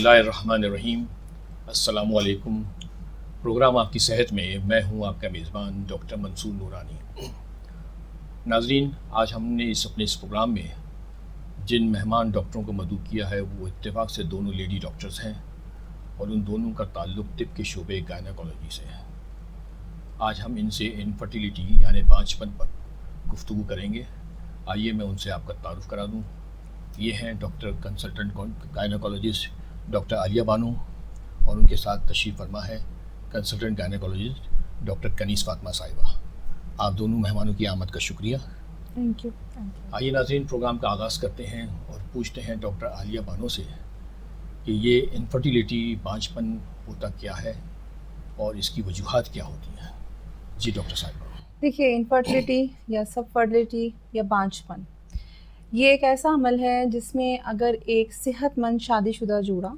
बिस्मिल्लाहिर्रहमानिर्रहीम। अस्सलामुअलैकुम। प्रोग्राम आपकी सेहत में मैं हूं आपका मेज़बान डॉक्टर मंसूर नूरानी। नाज़रीन, आज हमने अपने इस प्रोग्राम में जिन मेहमान डॉक्टरों को मदऊ किया है वो इत्तेफाक से दोनों लेडी डॉक्टर्स हैं और उन दोनों का ताल्लुक़ तिब के शोबे गायनेकोलॉजी से है। आज हम इनसे इनफर्टिलिटी यानी बांझपन पर गुफ्तगू करेंगे। आइए मैं उनसे आपका तारुफ़ करा दूँ। ये हैं doctor consultant gynaecologist doctor Alia Bano और उनके साथ तशरीफ़ फरमा है consultant gynaecologist doctor Kaneez Fatima साहिबा। आप दोनों मेहमानों की आमद का शुक्रिया। Thank you. आइए नाज़रीन, प्रोग्राम का आगाज़ करते हैं और पूछते हैं डॉक्टर आलिया बानो से कि ये इनफर्टिलिटी बांझपन होता क्या है और इसकी वजूहात क्या होती हैं। जी डॉक्टर साहिबा। देखिए, इनफर्टिलिटी या सब फर्टिलिटी या बांझपन ये एक ऐसा अमल है जिसमें अगर एक सेहतमंद शादीशुदा जोड़ा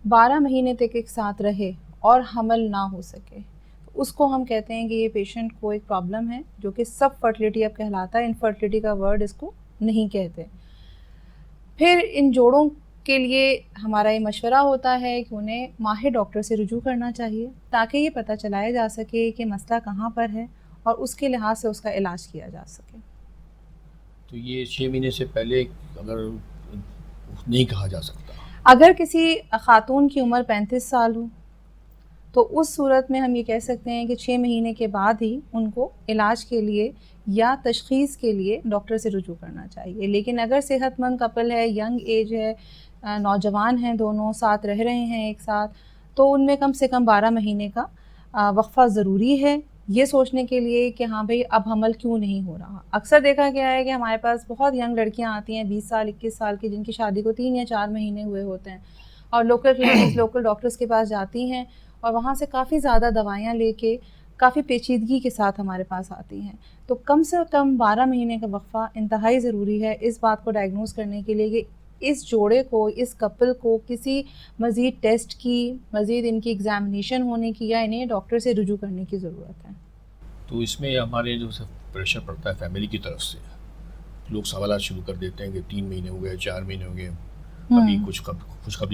12 महीने तक एक साथ रहे और हमल ना हो सके तो उसको हम कहते हैं कि ये पेशेंट को एक प्रॉब्लम है, जो कि सब फर्टिलिटी अब कहलाता है। इनफर्टिलिटी का वर्ड इसको नहीं कहते। फिर इन जोड़ों के लिए हमारा ये मशवरा होता है कि उन्हें माहिर डॉक्टर से रुजू करना चाहिए ताकि ये पता चलाया जा सके कि मसला कहाँ पर है और उसके लिहाज से उसका इलाज किया जा सके। तो ये 6 महीने से पहले अगर नहीं कहा जा सकता, अगर किसी खातून की उम्र 35 साल हो तो उस सूरत में हम ये कह सकते हैं कि 6 महीने के बाद ही उनको इलाज के लिए या तशख़ीस के लिए डॉक्टर से रुजू करना चाहिए। लेकिन अगर सेहतमंद कपल है, यंग एज है, नौजवान हैं, दोनों साथ रह रहे हैं एक साथ, तो उनमें कम से कम 12 महीने का वक्फ़ा ज़रूरी है, ये सोचने के लिए कि हाँ भाई अब हमल क्यों नहीं हो रहा। अक्सर देखा गया है कि हमारे पास बहुत यंग लड़कियां आती हैं 20 साल 21 साल की, जिनकी शादी को 3 या 4 महीने हुए होते हैं और लोकल क्लिनिक्स लोकल डॉक्टर्स के पास जाती हैं और वहाँ से काफ़ी ज़्यादा दवाइयाँ लेके काफ़ी पेचीदगी के साथ हमारे पास आती हैं। तो कम से कम 12 महीने का वक्फ़ा इंतहाई ज़रूरी है इस बात को डायग्नोज़ करने के लिए कि इस जोड़े को, इस कपल को किसी मज़ीद टेस्ट की, मज़ीद इनकी एग्ज़ामिनेशन होने की या इन्हें डॉक्टर से रुजू करने की ज़रूरत है। तो इसमें हमारे जो प्रेशर पड़ता है फैमिली की तरफ से, लोग सवाल शुरू कर देते हैं कि 3 महीने हो गए, 4 महीने हो गए, अभी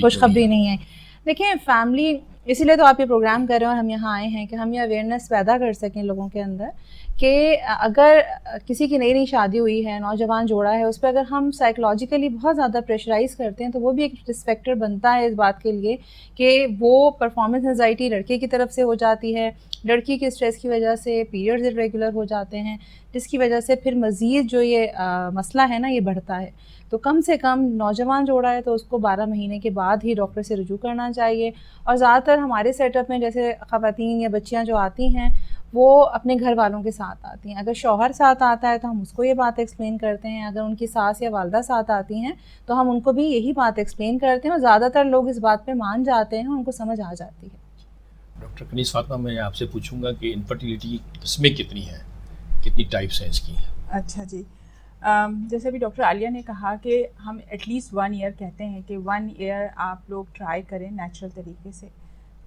खुशखबरी नहीं है। देखिए, फैमिली इसीलिए तो आप ये प्रोग्राम कर रहे हैं और हम यहाँ आए हैं कि हम ये अवेयरनेस पैदा कर सकें लोगों के अंदर कि अगर किसी की नई नई शादी हुई है, नौजवान जोड़ा है, उस पर अगर हम साइकोलॉजिकली बहुत ज़्यादा प्रेशराइज़ करते हैं तो वो भी एक रिस्क फैक्टर बनता है इस बात के लिए कि वो परफॉर्मेंस एंजाइटी लड़के की तरफ से हो जाती है। लड़की के स्ट्रेस की वजह से पीरियड्स इरेगुलर हो जाते हैं, जिसकी वजह से फिर मज़ीद जो ये मसला है ना, ये बढ़ता है। तो कम से कम नौजवान जोड़ा है तो उसको 12 महीने के बाद ही डॉक्टर से रुजू करना चाहिए। और ज़्यादातर हमारे सेटअप में जैसे ख़वातीन या बच्चियां जो आती हैं वो अपने घर वालों के साथ आती हैं। अगर शौहर साथ आता है तो हम उसको ये बात एक्सप्लेन करते हैं, अगर उनकी सास या वालदा साथ आती हैं तो हम उनको भी यही बात एक्सप्लेन करते हैं और ज़्यादातर लोग इस बात पे मान जाते हैं, उनको समझ आ जाती है। डॉक्टर कनीस फातिमा, मैं आपसे पूछूंगा कि इनफर्टिलिटी किस्में कितनी हैं, कितनी टाइप्स हैं इसकी? अच्छा जी, जैसे अभी डॉक्टर आलिया ने कहा कि हम एटलीस्ट 1 ईयर कहते हैं कि 1 ईयर आप लोग ट्राई करें नेचुरल तरीके से।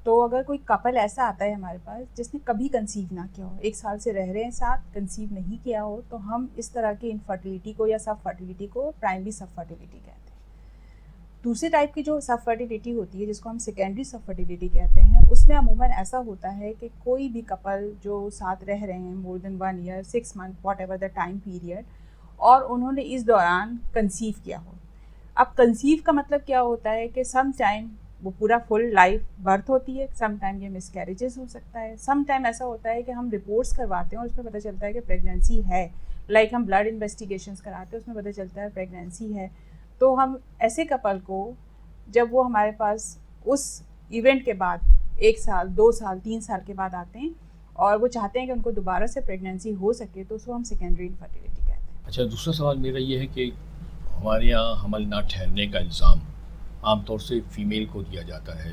तो अगर कोई कपल ऐसा आता है हमारे पास जिसने कभी कंसीव ना किया हो, 1 साल से रह रहे हैं साथ, कंसीव नहीं किया हो, तो हम इस तरह की इनफर्टिलिटी को या सब फर्टिलिटी को प्राइमरी सब फर्टिलिटी कहते हैं। दूसरी टाइप की जो सब फर्टिलिटी होती है, जिसको हम सेकेंडरी सब फर्टिलिटी कहते हैं, उसमें अमूमन ऐसा होता है कि कोई भी कपल जो साथ रह रहे हैं more than 1 year, 6 month, what ever the time period, और उन्होंने इस दौरान कंसीव किया हो। अब कंसीव का मतलब क्या होता है कि सम टाइम वो पूरा फुल लाइफ बर्थ होती है, सम टाइम ये मिसकैरेजेस हो सकता है, सम टाइम ऐसा होता है कि हम रिपोर्ट्स करवाते हैं और उसमें पता चलता है कि प्रेगनेंसी है। लाइक हम ब्लड इन्वेस्टिगेशंस कराते हैं, उसमें पता चलता है प्रेगनेंसी है। तो हम ऐसे कपल को, जब वो हमारे पास उस इवेंट के बाद 1 साल, 2 साल, 3 साल के बाद आते हैं और वो चाहते हैं कि उनको दोबारा से प्रेगनेंसी हो सके, तो उसको हम सेकेंडरी इनफर्टिलिटी कहते हैं। अच्छा, दूसरा सवाल मेरा ये है कि हमारे यहाँ हमल ना ठहरने का इल्ज़ाम आमतौर से फ़ीमेल को दिया जाता है।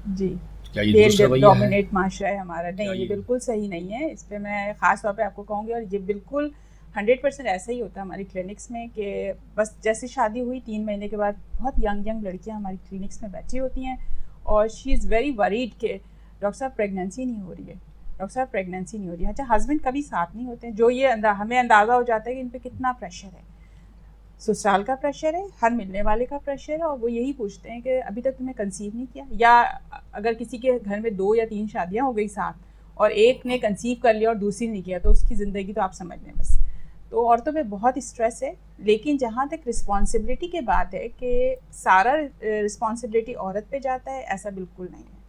जी, क्या ये दूसरा वही है? डोमिनेट माशरा है हमारा। नहीं, ये ये बिल्कुल सही नहीं है। इस पे मैं ख़ास तौर पे आपको कहूँगी, और ये बिल्कुल 100% ऐसा ही होता है हमारी क्लिनिक्स में कि बस जैसे शादी हुई 3 महीने के बाद बहुत यंग लड़कियाँ हमारी क्लिनिक्स में बैठी होती हैं और शी इज़ वेरी वरीड कि डॉक्टर साहब प्रेगनेंसी नहीं हो रही है, डॉक्टर साहब प्रेगनेंसी नहीं हो रही है। अच्छा, हस्बैंड कभी साथ नहीं होते हैं, जो ये हमें अंदाज़ा हो जाता है कि इन पे कितना प्रेशर है। ससुराल का प्रेशर है, हर मिलने वाले का प्रेशर है, और वो यही पूछते हैं कि अभी तक तुमने कंसीव नहीं किया। या अगर किसी के घर में 2 या 3 शादियाँ हो गई साथ और एक ने कंसीव कर लिया और दूसरी नहीं किया, तो उसकी ज़िंदगी तो आप समझ लें बस। तो औरतों पे बहुत स्ट्रेस है। लेकिन जहाँ तक रिस्पॉन्सिबिलिटी की बात है कि सारा रिस्पॉन्सिबिलिटी औरत पे जाता है, ऐसा बिल्कुल नहीं है।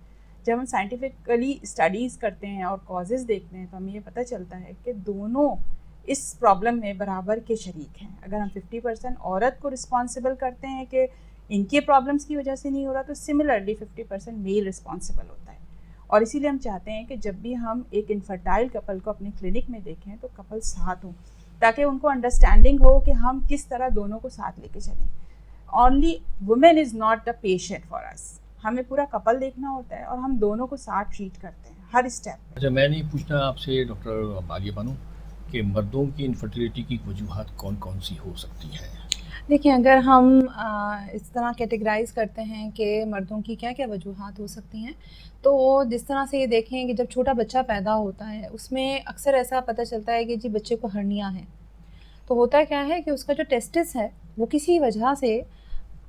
जब हम साइंटिफिकली स्टडीज़ करते हैं और कॉजेज़ देखते हैं तो हमें ये पता चलता है कि दोनों इस प्रॉब्लम में बराबर के शरीक हैं। अगर हम 50% औरत को रिस्पॉन्सिबल करते हैं कि इनके प्रॉब्लम्स की वजह से नहीं हो रहा, तो सिमिलरली 50% मेल रिस्पॉन्सिबल होता है। और इसीलिए हम चाहते हैं कि जब भी हम एक इनफर्टाइल कपल को अपने क्लिनिक में देखें तो कपल साथ हों, ताकि उनको अंडरस्टैंडिंग हो कि हम किस तरह दोनों को साथ लेके चलें। Only women is not the patient for us, हमें पूरा कपल देखना होता है और हम दोनों को साथ ट्रीट करते हैं हर स्टेप पे। अच्छा, मैं नहीं पूछना आपसे डॉक्टर आलिया बानो कि मर्दों की इनफर्टिलिटी की वजूहात कौन कौन सी हो सकती हैं? देखिए, अगर हम इस तरह कैटेगराइज़ करते हैं कि मर्दों की क्या-क्या वजूहात हो सकती हैं, तो जिस तरह से ये देखें कि जब छोटा बच्चा पैदा होता है, उसमें अक्सर ऐसा पता चलता है कि जी बच्चे को हर्निया है। तो होता क्या है कि उसका जो टेस्टिस है, वो किसी वजह से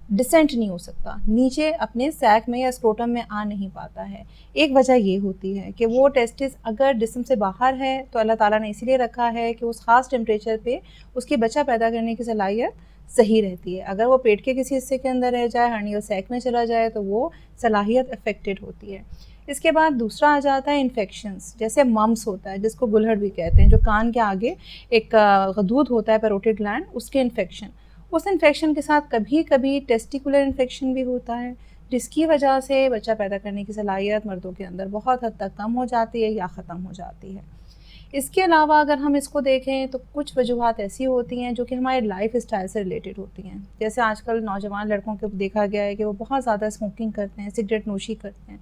डिसेंट नहीं हो सकता, नीचे अपने सैक में या स्क्रोटम में आ नहीं पाता है। एक वजह ये होती है कि वो टेस्टिस अगर जिस्म से बाहर है, तो अल्लाह ताला ने इसीलिए रखा है कि उस ख़ास टेम्परेचर पे उसकी बच्चा पैदा करने की सलाहियत सही रहती है। अगर वो पेट के किसी हिस्से के अंदर रह जाए, हर्नियल सैक में चला जाए, तो वो सलाहियत अफेक्टेड होती है। इसके बाद दूसरा आ जाता है इन्फेक्शंस, जैसे मम्स होता है जिसको गुलहड़ भी कहते हैं, जो कान के आगे एक गदूद होता है पैरोटिड ग्लैंड, उसके इन्फेक्शन। उस इन्फेक्शन के साथ कभी कभी टेस्टिकुलर इन्फेक्शन भी होता है, जिसकी वजह से बच्चा पैदा करने की सलाहियत मर्दों के अंदर बहुत हद तक कम हो जाती है या ख़त्म हो जाती है। इसके अलावा अगर हम इसको देखें तो कुछ वजूहात ऐसी होती हैं जो कि हमारे लाइफ स्टाइल से रिलेटेड होती हैं। जैसे आजकल नौजवान लड़कों को देखा गया है कि वो बहुत ज़्यादा स्मोकिंग करते हैं, सिगरेट नोशी करते हैं,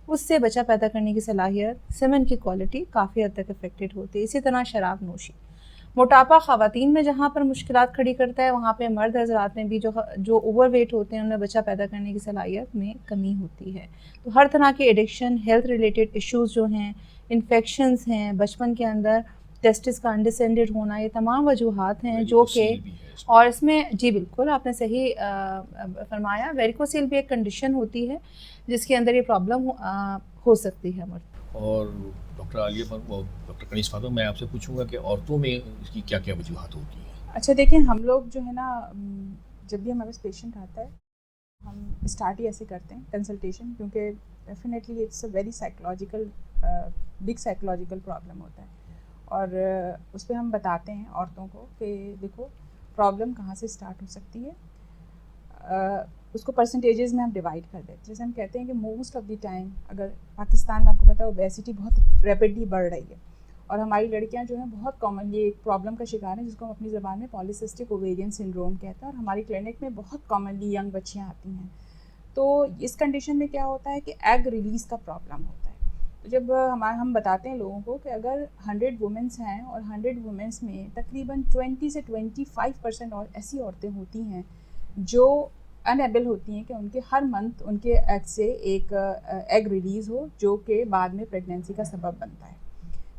उससे बच्चा पैदा करने की सलाहियत, सेमेन की क्वालिटी काफ़ी हद तक अफेक्टेड होती है। इसी तरह शराब नोशी, मोटापा ख़वातीन में जहाँ पर मुश्किलात खड़ी करता है, वहाँ पे मर्द हज़रात में भी जो ओवर वेट होते हैं, उनमें बच्चा पैदा करने की सलाहियत में कमी होती है। तो हर तरह के एडिक्शन, हेल्थ रिलेटेड इश्यूज़ जो हैं, इन्फेक्शंस हैं, बचपन के अंदर टेस्टिस का अनडिसेंडेड होना, ये तमाम वजूहात हैं जो कि, और इसमें जी बिल्कुल आपने सही फरमाया, वेरिकोसील भी एक कंडीशन होती है जिसके अंदर ये प्रॉब्लम हो सकती है मर्द। और डॉक्टर आलिया बानो, डॉक्टर कनीज़ फातिमा, मैं आपसे पूछूंगा कि औरतों में इसकी क्या क्या वजूहात होती हैं? अच्छा देखिए, हम लोग जो है ना, जब भी हमारे पास पेशेंट आता है, हम स्टार्ट ही ऐसे करते हैं कंसल्टेशन, क्योंकि definitely it's a very psychological, big psychological problem होता है। और उस पर हम बताते हैं औरतों को कि देखो प्रॉब्लम कहाँ से स्टार्ट हो सकती है। उसको परसेंटेजेस में हम डिवाइड कर देते हैं। जैसे हम कहते हैं कि मोस्ट ऑफ द टाइम, अगर पाकिस्तान में आपको पता है ओबेसिटी बहुत रैपिडली बढ़ रही है, और हमारी लड़कियां जो हैं बहुत कॉमनली एक प्रॉब्लम का शिकार हैं जिसको हम अपनी ज़बान में पॉलीसिस्टिक ओवेरियन सिंड्रोम कहते हैं, और हमारी क्लिनिक में बहुत कॉमनली यंग बच्चियाँ आती हैं। तो इस कंडीशन में क्या होता है कि एग रिलीज़ का प्रॉब्लम होता है। तो जब हम बताते हैं लोगों को कि अगर 100 वुमेंस हैं और 100 वुमेंस में तकरीबन 20 से 25% और ऐसी औरतें होती हैं जो अनएबल होती हैं कि उनके हर मंथ उनके एग से एक एग रिलीज़ हो, जो कि बाद में प्रेगनेंसी का सबब बनता है।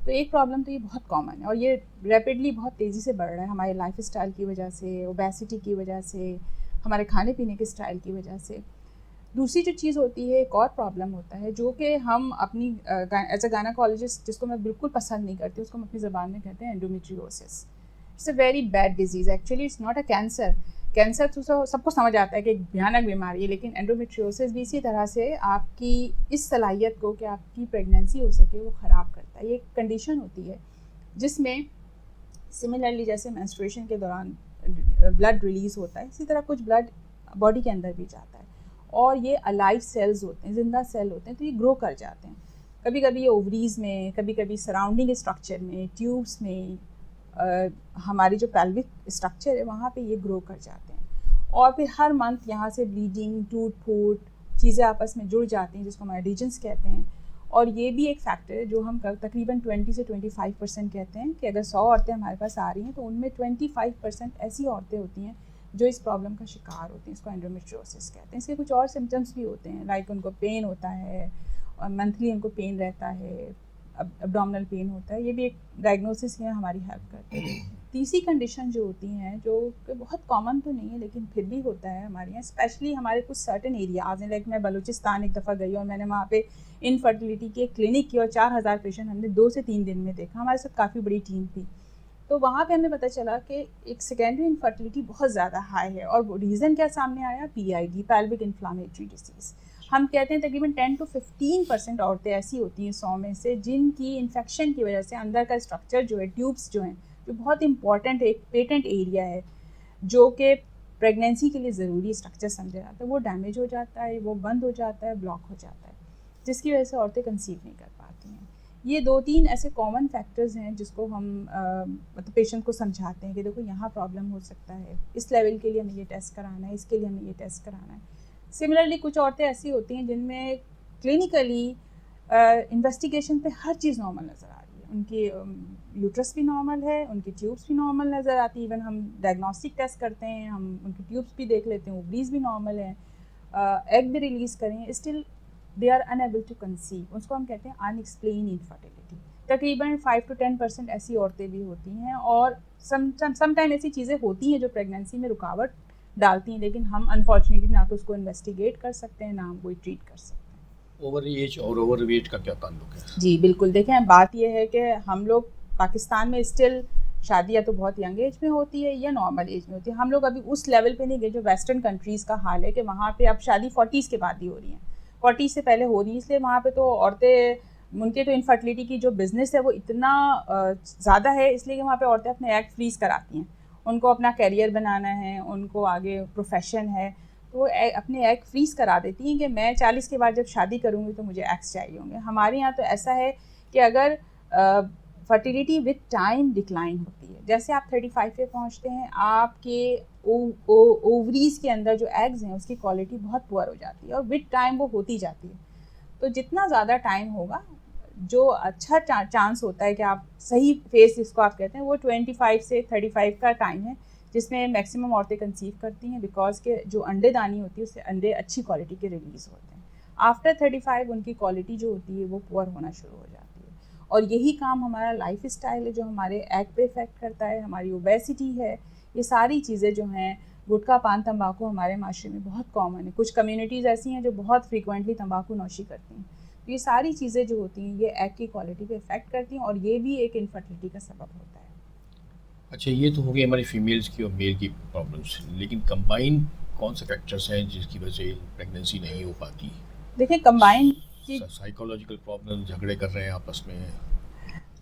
तो एक प्रॉब्लम तो ये बहुत कॉमन है, और ये रैपिडली बहुत तेज़ी से बढ़ रहा है हमारे लाइफ स्टाइल की वजह से, ओबेसिटी की वजह से, हमारे खाने पीने के स्टाइल की वजह से। दूसरी जो चीज़ होती है, एक और प्रॉब्लम होता है जो कि हम अपनी एज अ गायनेकोलॉजिस्ट, जिसको मैं बिल्कुल पसंद नहीं करती, उसको हम अपनी ज़बान में कहते हैं endometriosis. It's a very bad disease, actually it's not a cancer. Cancer तो सबको समझ आता है कि एक भयानक बीमारी है, लेकिन एंडोमेट्रियोसिस भी इसी तरह से आपकी इस सलाहियत को कि आपकी प्रेगनेंसी हो सके वो ख़राब करता है। ये एक कंडीशन होती है जिसमें सिमिलरली जैसे मेंस्ट्रुएशन के दौरान ब्लड रिलीज़ होता है, इसी तरह कुछ ब्लड बॉडी के अंदर भी जाता है, और ये अलाइव सेल्स होते हैं, जिंदा सेल होते हैं, तो ये ग्रो कर जाते हैं। कभी कभी ये ओवरीज़ में, कभी कभी सराउंडिंग स्ट्रक्चर में, ट्यूब्स में, हमारी जो पेल्विक स्ट्रक्चर है वहाँ पे ये ग्रो कर जाते हैं, और फिर हर मंथ यहाँ से ब्लीडिंग, टूट फूट चीज़ें आपस में जुड़ जाती हैं, जिसको हम एडिजेंस कहते हैं। और ये भी एक फैक्टर है जो हम तकरीबन 20 से 25% कहते हैं कि अगर 100 औरतें हमारे पास आ रही हैं तो उनमें 25% ऐसी औरतें होती हैं जो इस प्रॉब्लम का शिकार होती हैं। इसको एंडोमेट्रियोसिस कहते हैं। इसके कुछ और सिम्टम्स भी होते हैं, लाइक उनको पेन होता है, और मंथली उनको पेन रहता है, एब्डोमिनल पेन होता है। ये भी एक डायग्नोसिस में हमारी हेल्प करते हैं। तीसरी कंडीशन जो होती हैं, जो कि बहुत कॉमन तो नहीं है लेकिन फिर भी होता है हमारे यहाँ, स्पेशली हमारे कुछ सर्टेन एरियाज़ हैं। लाइक मैं बलूचिस्तान एक दफ़ा गई और मैंने वहाँ पे इनफर्टिलिटी की एक क्लिनिक की और 4000 पेशेंट हमने 2 से 3 दिन में देखा। हमारे साथ काफ़ी बड़ी टीम थी। तो वहाँ पे हमें पता चला कि एक सेकेंडरी इनफर्टिलिटी बहुत ज़्यादा हाई है। और रीज़न क्या सामने आया? PID, pelvic inflammatory disease. हम कहते हैं तकरीबन 10 to 15% औरतें ऐसी होती हैं 100 में से जिनकी इन्फेक्शन की वजह से अंदर का स्ट्रक्चर जो है, ट्यूब्स जो हैं, जो बहुत इंपॉर्टेंट एक पेटेंट एरिया है जो कि प्रेगनेंसी के लिए ज़रूरी स्ट्रक्चर समझा जाता है, वो डैमेज हो जाता है, वो बंद हो जाता है, ब्लॉक हो जाता है, जिसकी वजह से औरतें कंसीव नहीं कर पाती हैं। ये 2-3 ऐसे कॉमन फैक्टर्स हैं जिसको हम मतलब पेशेंट को समझाते हैं कि देखो यहाँ प्रॉब्लम हो सकता है, इस लेवल के लिए हमें ये टेस्ट कराना है, इसके लिए हमें ये टेस्ट कराना है। सिमिलरली कुछ औरतें ऐसी होती हैं जिनमें क्लिनिकली इन्वेस्टिगेशन पे हर चीज़ नॉर्मल नज़र आ रही है। उनकी यूट्रस भी नॉर्मल है, उनकी ट्यूब्स भी नॉर्मल नज़र आती है, इवन हम डायग्नोस्टिक टेस्ट करते हैं, हम उनकी ट्यूब्स भी देख लेते हैं, ओवरीज भी नॉर्मल है, एग भी रिलीज़ करें, still they are unable to conceive. उसको हम कहते हैं अनएक्सप्लेन इनफर्टिलिटी। तकरीबन 5 to 10% ऐसी औरतें भी होती हैं। और समटाइम ऐसी चीज़ें होती हैं जो प्रेगनेंसी में रुकावट डालती हैं, लेकिन हम अनफॉर्चुनेटली ना तो उसको इन्वेस्टिगेट कर सकते हैं, ना हम कोई ट्रीट कर सकते हैं। ओवर एज और ओवर वेट का क्या ताल्लुक है? जी बिल्कुल, देखें बात यह है कि हम लोग पाकिस्तान में स्टिल शादी या तो बहुत यंग एज में होती है या नॉर्मल एज में होती है। हम लोग अभी उस लेवल पे नहीं गए जो वेस्टर्न कंट्रीज़ का हाल है कि वहाँ पे अब शादी 40s के बाद ही हो रही हैं, 40 से पहले हो रही है। इसलिए वहाँ पे तो औरतें, उनके तो इनफर्टिलिटी की जो बिज़नेस है वो इतना ज़्यादा है, इसलिए कि वहाँ पे औरतें अपने एग फ्रीज़ कराती हैं। उनको अपना करियर बनाना है, उनको आगे प्रोफेशन है, तो अपने एग फ्रीज़ करा देती हैं कि मैं 40 के बाद जब शादी करूँगी तो मुझे एग्स चाहिए होंगे। हमारे यहाँ तो ऐसा है कि अगर फर्टिलिटी विद टाइम डिक्लाइन होती है, जैसे आप 35 पे पहुँचते हैं, आपके ओवरीज़ के अंदर जो एग्स हैं उसकी क्वालिटी बहुत पुअर हो जाती है और विद टाइम वो होती जाती है। तो जितना ज़्यादा टाइम होगा, जो अच्छा चांस होता है कि आप सही फेस जिसको आप कहते हैं, वो 25 से 35 का टाइम है जिसमें मैक्सिमम औरतें कंसीव करती हैं, बिकॉज के जो अंडेदानी होती है उससे अंडे अच्छी क्वालिटी के रिलीज़ होते हैं। आफ्टर 35 उनकी क्वालिटी जो होती है वो पुअर होना शुरू हो जाती है। और यही काम हमारा लाइफ स्टाइल है जो हमारे एग पे इफेक्ट करता है, हमारी ओबेसिटी है, ये सारी चीज़ें जो हैं, गुटखा पान तंबाकू हमारे माशरे में बहुत कॉमन है। कुछ कम्युनिटीज़ ऐसी हैं जो बहुत फ्रीक्वेंटली तंबाकू नोशी करती हैं। तो ये सारी चीज़ें जो होती हैं ये एग की क्वालिटी पे इफेक्ट करती हैं और ये भी एक इनफर्टिलिटी का सबब होता है। अच्छा, ये तो हो गई हमारी फीमेल्स की और मेल की प्रॉब्लम्स, लेकिन कंबाइन कौन से फैक्टर्स हैं जिसकी वजह से प्रेगनेंसी नहीं हो पाती? देखिए कंबाइन की साइकोलॉजिकल प्रॉब्लम, झगड़े कर रहे हैं आपस में।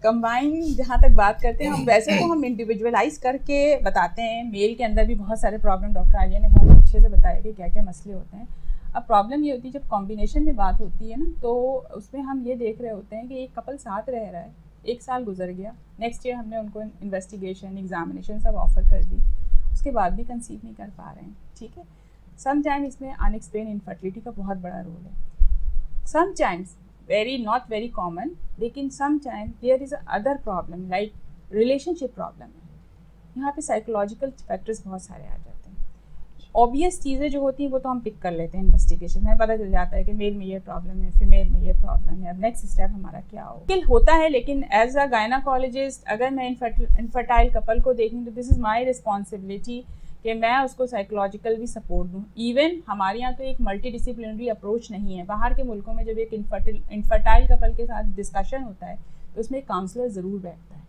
कंबाइन जहाँ तक बात करते हैं हम, वैसे तो हम इंडिविजुअलाइज करके बताते हैं। मेल के अंदर भी बहुत सारे प्रॉब्लम, डॉक्टर आलिया ने बहुत अच्छे से बताया कि क्या क्या मसले होते हैं। अब प्रॉब्लम ये होती है जब कॉम्बिनेशन में बात होती है ना, तो उसमें हम ये देख रहे होते हैं कि एक कपल साथ रह रहा है, 1 साल गुजर गया, नेक्स्ट ईयर हमने उनको इन्वेस्टिगेशन, एग्जामिनेशन सब ऑफर कर दी, उसके बाद भी कंसीव नहीं कर पा रहे हैं। ठीक है, सम टाइम इसमें अनएक्सप्लेन इनफर्टिलिटी का बहुत बड़ा रोल है। Some times not very common, लेकिन sometimes there is a other problem like relationship problem है। यहाँ पे साइकोलॉजिकल फैक्टर्स बहुत सारे आ जाते हैं। ऑब्वियस चीज़ें जो होती हैं वो तो हम पिक कर लेते हैं इन्वेस्टिगेशन में, पता चल जाता है कि मेल में ये प्रॉब्लम है, फीमेल में ये प्रॉब्लम है, अब नेक्स्ट स्टेप हमारा क्या हो। मुश्किल होता है, लेकिन एज अ गायनाकोलॉजिस्ट अगर मैं इनफर्टाइल कपल को देखूँ तो दिस इज़ माई रिस्पॉन्सिबिलिटी कि मैं उसको साइकोलॉजिकल भी सपोर्ट दूँ। इवन हमारे यहाँ तो एक मल्टी डिसिप्लिनरी अप्रोच नहीं है। बाहर के मुल्कों में जब एक इनफर्टाइल कपल के साथ डिस्कशन होता है तो उसमें एक काउंसलर ज़रूर बैठता है,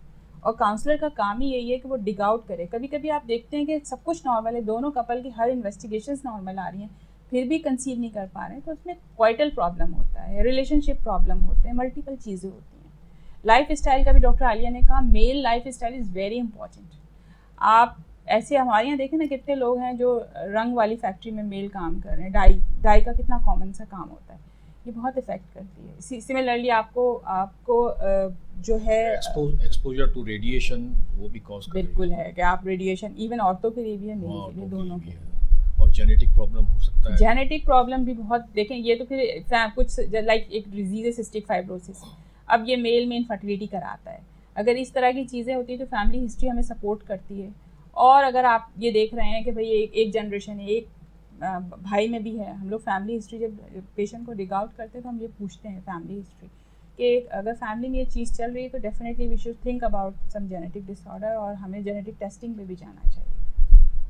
और काउंसलर का काम ही यही है कि वो डिग आउट करे। कभी कभी आप देखते हैं कि सब कुछ नॉर्मल है, दोनों कपल की हर इन्वेस्टिगेशंस नॉर्मल आ रही हैं, फिर भी कंसीव नहीं कर पा रहे हैं, तो उसमें क्वाइटल प्रॉब्लम होता है, रिलेशनशिप प्रॉब्लम होते हैं, मल्टीपल चीज़ें होती हैं। लाइफ स्टाइल का भी डॉक्टर आलिया ने कहा, male lifestyle is very important. आप ऐसे हमारे यहाँ देखें ना, कितने लोग हैं जो रंग वाली फैक्ट्री में मेल काम कर रहे हैं, डाई का कितना कॉमन सा काम होता है, ये बहुत इफेक्ट करती है। सिमिलरली आपको जो है एक्सपोजर टू रेडिएशन, वो भी कॉज बिल्कुल है कि आप रेडिएशन इवन औरतों के लिए भी है, मेल के लिए, दोनों के लिए। और जेनेटिक प्रॉब्लम हो सकता है। जेनेटिक प्रॉब्लम भी बहुत, देखें ये तो फिर कुछ लाइक एक डिजीज है सिस्टिक फाइब्रोसिस, अब ये मेल में इनफर्टिलिटी कराता है। अगर इस तरह की चीज़ें होती है तो फैमिली हिस्ट्री हमें सपोर्ट करती है। और अगर आप ये देख रहे हैं कि भाई एक जनरेशन है, एक भाई में भी है, हम लोग फैमिली हिस्ट्री जब पेशेंट को डिग आउट करते हैं तो हम ये पूछते हैं फैमिली हिस्ट्री कि अगर फैमिली में ये चीज़ चल रही है तो definitely we should think about some genetic disorder और हमें जेनेटिक टेस्टिंग पे भी जाना चाहिए।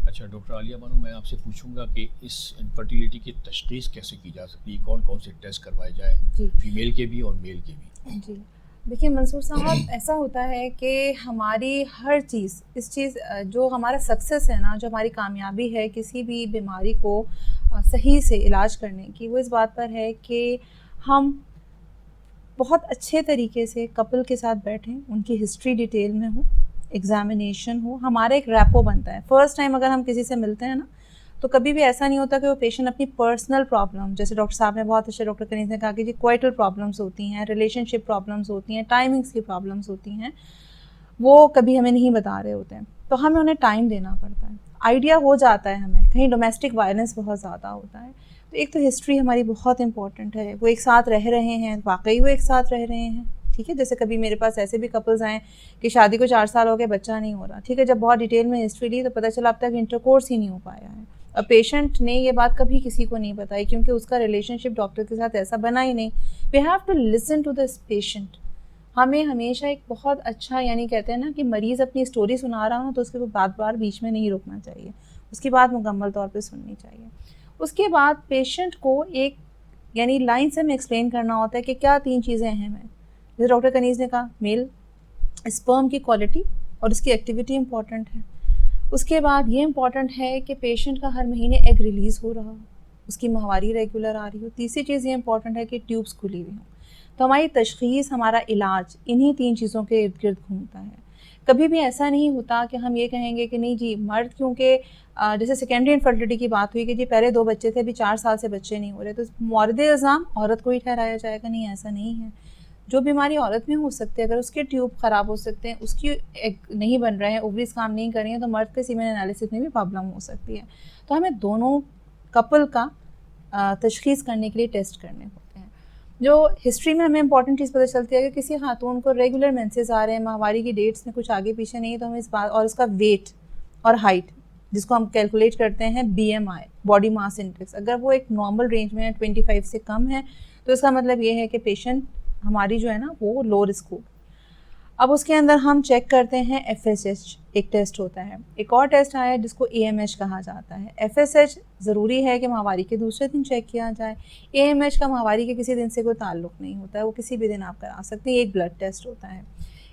अच्छा डॉक्टर आलिया बानो, मैं आपसे पूछूंगा कि इस इनफर्टिलिटी की तशख़ीस कैसे की जा सकती है, कौन कौन से टेस्ट करवाए जाए, जी फीमेल के भी और मेल के भी? जी देखिए मंसूर साहब, ऐसा होता है कि हमारी हर चीज़ जो हमारा सक्सेस है ना, जो हमारी कामयाबी है किसी भी बीमारी को सही से इलाज करने की, वो इस बात पर है कि हम बहुत अच्छे तरीके से कपल के साथ बैठें, उनकी हिस्ट्री डिटेल में हो, एग्जामिनेशन हो, हमारा एक रैपो बनता है। फर्स्ट टाइम अगर हम किसी से मिलते हैं ना, तो कभी भी ऐसा नहीं होता कि वो पेशेंट अपनी पर्सनल प्रॉब्लम, जैसे डॉक्टर साहब ने बहुत अच्छे, डॉक्टर कनीज़ ने कहा कि जी कोइटल प्रॉब्लम्स होती हैं, रिलेशनशिप प्रॉब्लम्स होती हैं, टाइमिंग्स की प्रॉब्लम्स होती हैं, वो कभी हमें नहीं बता रहे होते हैं, तो हमें उन्हें टाइम देना पड़ता है। आइडिया हो जाता है हमें, कहीं डोमेस्टिक वायलेंस बहुत ज़्यादा होता है, तो एक तो हिस्ट्री हमारी बहुत इंपॉर्टेंट है। वो एक साथ रह रहे हैं, वाकई वो एक साथ रह रहे हैं, ठीक है। जैसे कभी मेरे पास ऐसे भी कपल्स आए कि शादी को 4 साल हो गए, बच्चा नहीं हो रहा, ठीक है। जब बहुत डिटेल में हिस्ट्री ली तो पता चला अब तक इंटरकोर्स ही नहीं हो पाया है। और पेशेंट ने ये बात कभी किसी को नहीं बताई, क्योंकि उसका रिलेशनशिप डॉक्टर के साथ ऐसा बना ही नहीं। We have to listen to this patient. हमें हमेशा एक बहुत अच्छा, यानी कहते हैं ना कि मरीज़ अपनी स्टोरी सुना रहा हो तो उसके बात बार बीच में नहीं रोकना चाहिए, उसकी बात मुकम्मल तौर पे सुननी चाहिए। उसके बाद पेशेंट को एक यानी लाइन से हमें एक्सप्लेन करना होता है कि क्या 3 चीज़ें अहम हैं। जैसे डॉक्टर कनीज़ ने कहा, मेल स्पर्म की क्वालिटी और उसकी एक्टिविटी इंपॉर्टेंट है। उसके बाद ये इंपॉर्टेंट है कि पेशेंट का हर महीने एग रिलीज़ हो रहा हो, उसकी माहवारी रेगुलर आ रही हो। तीसरी चीज़ ये इंपॉर्टेंट है कि ट्यूब्स खुली हुई हों। तो हमारी तशख़ीस, हमारा इलाज इन्हीं 3 चीज़ों के इर्द गिर्द घूमता है। कभी भी ऐसा नहीं होता कि हम ये कहेंगे कि नहीं जी मर्द, क्योंकि जैसे सेकेंडरी इनफर्टिलिटी की बात हुई कि जी पहले 2 बच्चे थे, अभी 4 साल से बच्चे नहीं हो रहे, तो मौरद इल्ज़ाम औरत को ही ठहराया जाएगा। नहीं, ऐसा नहीं है। जो बीमारी औरत में हो सकती है, अगर उसके ट्यूब ख़राब हो सकते हैं, उसकी एग नहीं बन रहे हैं, ओवरीज काम नहीं कर रही हैं, तो मर्द के सीमेन एनालिसिस में भी प्रॉब्लम हो सकती है। तो हमें दोनों कपल का तशख़ीस करने के लिए टेस्ट करने होते हैं। जो हिस्ट्री में हमें इंपॉर्टेंट चीज़ पता चलती है कि किसी खातून को रेगुलर मेंसेस आ रहे हैं, माहवारी की डेट्स में कुछ आगे पीछे नहीं है, तो हम इस बात, और उसका वेट और हाइट जिसको हम कैलकुलेट करते हैं BMI, बॉडी मास इंडेक्स, अगर वो एक नॉर्मल रेंज में है, 25 से कम है, तो इसका मतलब ये है कि पेशेंट हमारी जो है ना वो लो रिस्क हो। अब उसके अंदर हम चेक करते हैं FSH, एक टेस्ट होता है। एक और टेस्ट आया है जिसको AMH कहा जाता है। FSH ज़रूरी है कि माहवारी के दूसरे दिन चेक किया जाए। AMH का माहवारी के किसी दिन से कोई ताल्लुक़ नहीं होता है, वो किसी भी दिन आप करा सकते हैं। एक ब्लड टेस्ट होता है।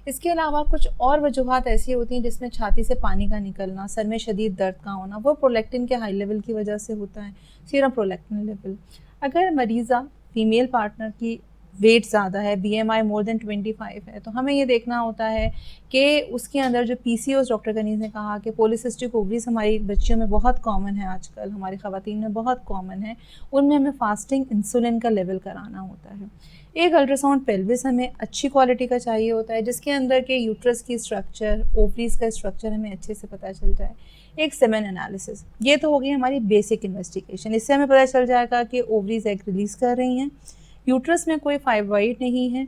इसके अलावा कुछ और वजूहात ऐसी होती हैं जिसमें छाती से पानी का निकलना, सर में शदीद दर्द का होना, वो प्रोलैक्टिन के हाई लेवल की वजह से होता है, सीरम प्रोलैक्टिन लेवल। अगर मरीज़ा फीमेल पार्टनर की वेट ज़्यादा है, BMI मोर देन 25 है, तो हमें ये देखना होता है कि उसके अंदर जो PCOS, डॉक्टर कनीज़ ने कहा कि पॉलीसिस्टिक ओवरीज हमारी बच्चियों में बहुत कॉमन है, आजकल हमारी ख़वातीन में बहुत कॉमन है, उनमें हमें फास्टिंग इंसुलिन का लेवल कराना होता है। एक अल्ट्रासाउंड पेल्विस हमें अच्छी क्वालिटी का चाहिए होता है, जिसके अंदर के यूट्रस की स्ट्रक्चर, ओवरीज का स्ट्रक्चर हमें अच्छे से पता चल जाए। एक सेमेन एनालिसिस, ये तो हो गई हमारी बेसिक इन्वेस्टिगेशन। इससे हमें पता चल जाएगा कि ओवरीज एग रिलीज़ कर रही हैं, यूट्रस में कोई फाइब्रॉइड नहीं है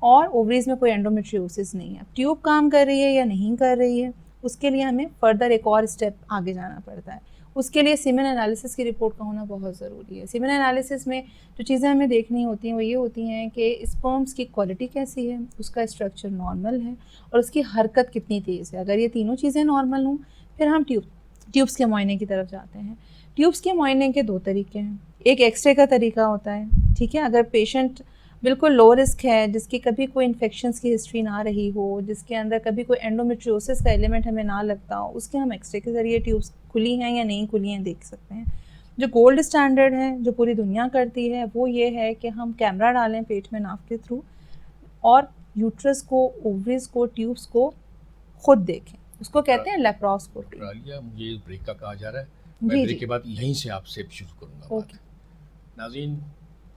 और ओवरीज में कोई एंडोमेट्रियोसिस नहीं है। ट्यूब काम कर रही है या नहीं कर रही है, उसके लिए हमें फर्दर एक और स्टेप आगे जाना पड़ता है। उसके लिए सीमेन एनालिसिस की रिपोर्ट का होना बहुत ज़रूरी है। सीमेन एनालिसिस में जो चीज़ें हमें देखनी होती हैं वो ये होती हैं कि स्पर्म्स की क्वालिटी कैसी है, उसका स्ट्रक्चर नॉर्मल है और उसकी हरकत कितनी तेज़ है। अगर ये तीनों चीज़ें नॉर्मल हों, फिर हम ट्यूब्स के मुआयने की तरफ जाते हैं। ट्यूब्स के मुआयने के 2 तरीके हैं। एक एक्सरे का तरीका होता है, ठीक है। अगर पेशेंट बिल्कुल लो रिस्क है, जिसकी कभी कोई इन्फेक्शंस की हिस्ट्री ना रही हो, जिसके अंदर कभी कोई एंडोमेट्रियोसिस का एलिमेंट हमें ना लगता हो, उसके हम एक्सरे के ज़रिए ट्यूब्स खुली हैं या नहीं खुली हैं देख सकते हैं। जो गोल्ड स्टैंडर्ड है, जो पूरी दुनिया करती है, वो ये है कि हम कैमरा डालें पेट में नाक के थ्रू और यूट्रस को, ओवरीज को, ट्यूब्स को खुद देखें। उसको कहते हैं लेप्रोस्कोपी। मुझे ब्रेक का कहा जा रहा है, मैं ब्रेक के बाद यहीं से आपसे शुरू करूँगा। ओके नाज़रीन,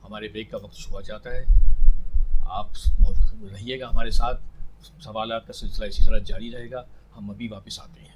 हमारे ब्रेक का वक्त हुआ जाता है, आप रहिएगा हमारे साथ, सवालात का सिलसिला इसी तरह जारी रहेगा। हम अभी वापस आते हैं।